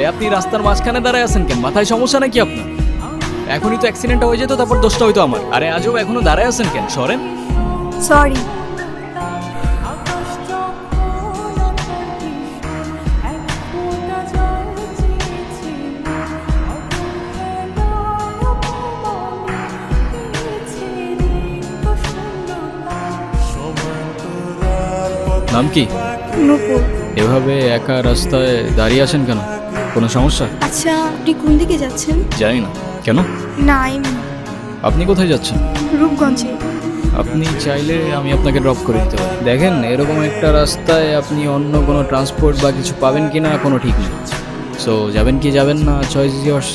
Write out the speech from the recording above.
আরে আপনি রাস্তার মাঝখানে দাঁড়ায় আছেন কেন? মাথায় সমস্যা নাকি আপনার? এখনই তো অ্যাক্সিডেন্টটা হয়ে যেত, তারপর দোষটা হইতো আমার। আরে আজব এখনো দাঁড়ায় আছেন কেন? সরেন। সরি। নাম কি? নূপুর। এভাবে একা রাস্তায় দাঁড়িয়ে আছেন কেন? কোনো সমস্যা? আচ্ছা, আপনি কোন দিকে যাচ্ছেন? জানি না। কেন? না, এমনি। আপনি কোথায় যাচ্ছেন? রূপগঞ্জে। আপনি চাইলে আমি আপনাকে ড্রপ করে দিতে পারি। দেখেন, এরকম একটা রাস্তায় আপনি অন্য কোনো ট্রান্সপোর্ট বা কিছু পাবেন কি না কোনো ঠিক নেই। সো যাবেন কি যাবেন না, চয়েস ইজ ইয়ার্স।